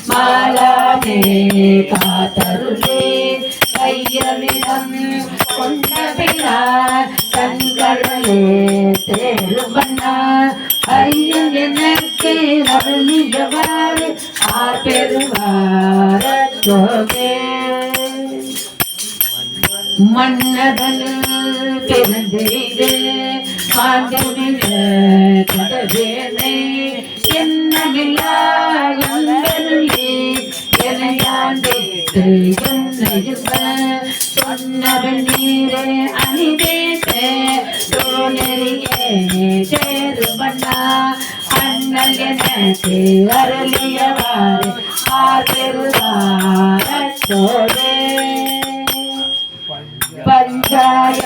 மாலானே காத்தருளே கையவிடம் கொண்ட பிறார் கண்களே தேருமன்னா ஐயன் எனக்கு அருளியவாறு ஆர்பெருவாரே மன்னதன் பிறந்தெய்து மாண்டமிழ கடவேனை என்னமில்லா எந்தருளே எனையாண்டேத்து என்னையுப சொன்னவன் நீரே அணிதேத்த தோணறியே தேருமண்ணா அண்ணல் எனக்கு அருளியவாறு ஆர்பெருவாரத்தோடே பஞ்சாய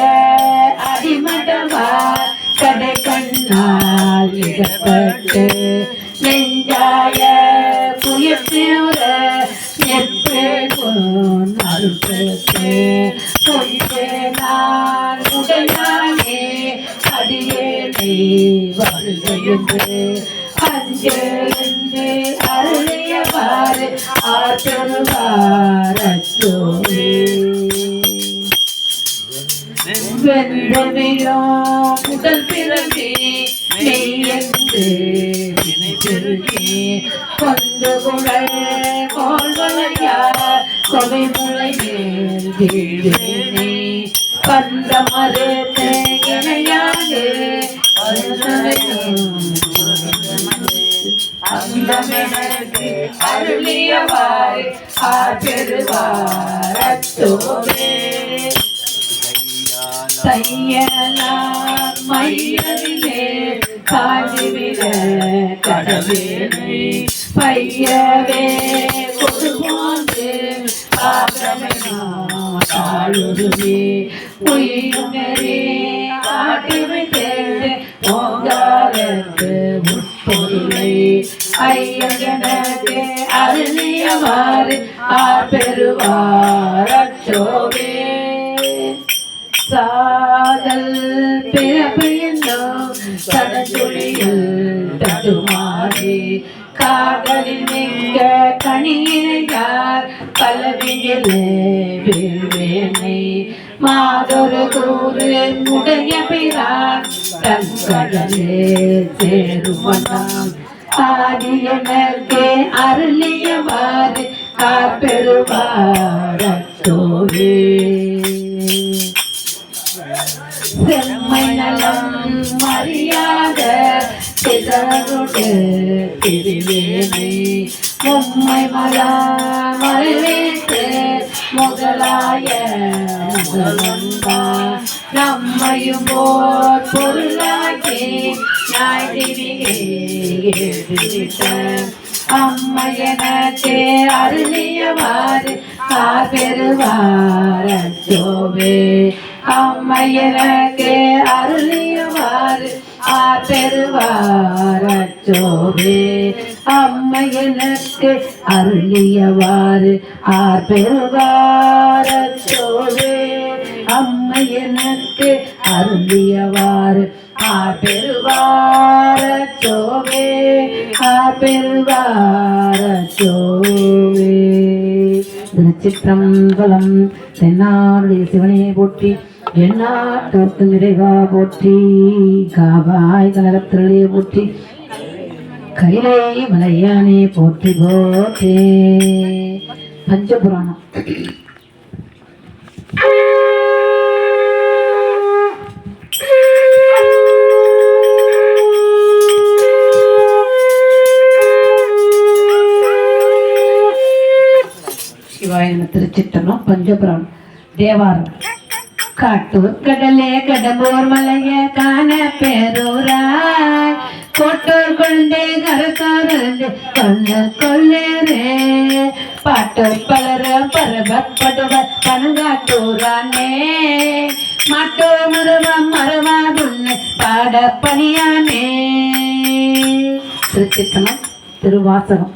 அடிமடமா கடை கண்ணால் இடப்பட்டு நெஞ்சாய புயப்பேர நெற்பே கொண்டு கொஞ்சே நான் உடையானே அடியேனை வருகையுண்டு அஞ்செழுந்து அருளியவாறு ஆற்றவாரச்சோரே வென்றமையோ முதல் பிறவி மெய்யென்று வினைபெருகி கொண்டு குழல் கோள்வளையார் கொலை முளை மேல் வீழ்வேனே பந்த மறுத்து இணையாது அந்தமெனக்கு அருளியவாறு ஆர்பெருவாரத்தோடே தையலார் மையவிலே காஞ்சிவிட கடவேனை பையவே கொடுபோந்து ஆகமே உயிர்நெறி காட்டிவை தேடு ஓங்காரத்து உட்பொருளை ஐயனக்கு அருளியவாறு ஆர்பெருவாரச்சோவே சாதல் பிறப்பியோ சடச்சுழியில் தடுமாறி காதலில் மிக்க கணியினையார் பலவியிலே வீழ்வேனை மாதொரு கூறு உடைய பிறான் தன் கடலே சேருமனாம் ஆதியனர்க்கே அருளியவாறு ஆர்பெருவாரத்தோவே செம்மை நலம் மரியாத சிதறுடு திருவேனை மும்மை மலா மறுவேற்று முதலாய முதலந்தா நம்மையும் போர் பொருளாக்கி நாய்திவிகை அம்மையனக்கே அருளியவாறு ஆர்பெருவாரச்சோவே அம்மையனக்கே அருளியவாறு ஆர்பெருவாரச்சோவே அம்மையனக்கு அருளியவாறு ஆர்பெருவாரச்சோவே அம்மையனக்கு அருளியவாறு ஆர்பெருவாரச்சோவே ஆர்பெருவாரச்சோவே. திருச்சிற்றம்பலம். தென்னாடுடைய சிவனையை போற்றி எந்நாட்டவர்க்கு நிறைவா போற்றி காவாய் கனகத்திரளே போற்றி கைலை மலையானே போற்றி போற்றே. பஞ்சபுராணம். திருச்சிற்றம்பலம். பஞ்சபுராணம். தேவாரம். காட்டூர் கடலே கடம்பூர் மலைய காண பேரூராய் கோட்டூர் கொண்டே கரக்காரந்து கொண்டு கொள்ளேரே பாட்டூர் பலர பரபப்படுவர் பனங்காட்டூரானே மாட்டூர் முருவம் மரவாதுன்னு பாட பணியானே. திருச்சிற்றம்பலம். திருவாசகம்.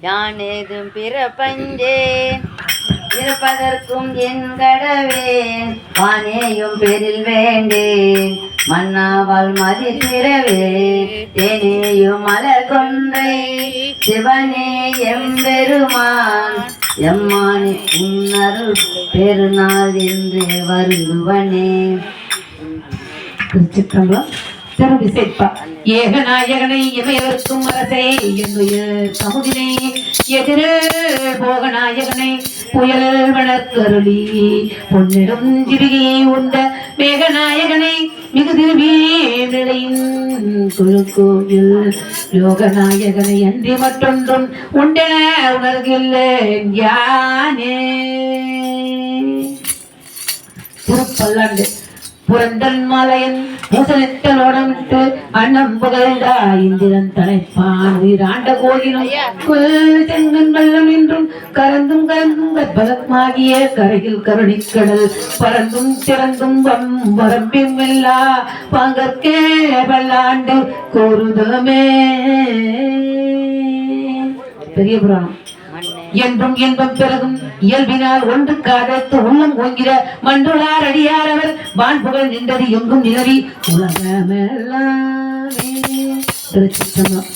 யானேதும் பிறப்பஞ்சே இருப்பதற்கும் என் கடவேன் வானேயும் பெரில் வேண்டேன் மன்னாவால் மதித்திரவே தேனேயும் மலர் கொன்றை சிவனே எம்பெருமான் எம்மானே உன்னருள் பெருநாள் என்று வருந்துவனே. திருச்சிற்றம்பலம். திருவிசைப்பா. ஏகநாயகனை எமையவர்க்கும் அரசே என்னுய சமுதினை எதிரே போகநாயகனை புயல் வளர்க்கருளி பொன்னிடும் ஜிவிகையை உண்ட மேகநாயகனை மிகுதிர்வியின் குழுக்கோவில் யோகநாயகனை அன்றி மற்றொன்றும் உண்டென உணர்கில்லேன் யானே. திருப்பல்லாண்டு. புரந்தன் மாலையன் பூசணித்தலோடமிட்டு அன்னம் புகழ்ந்தா இந்திரன் தலைப்பான் உயிராண்ட கோயிலும் செங்கன் வெள்ளம் என்றும் கறந்தும் கறந்தும் கற்பகமாகிய கரையில் கருணிக்கடல் பறந்தும் திறந்தும் வரம்பின் வெல்லா பாங்கற்கே பல்லாண்டு கூறுதமே. பெரிய புராணம். என்றும் இன்பம் பிறகும் இயல்பினால் ஒன்று காதத்து உள்ளம் ஓங்கிற மன்றுளார் அடியார் அவர் வான்புகழ் நின்றது எங்கும் நிலவி உலகமெல்லாமே. திருச்சிற்றம்பலம்.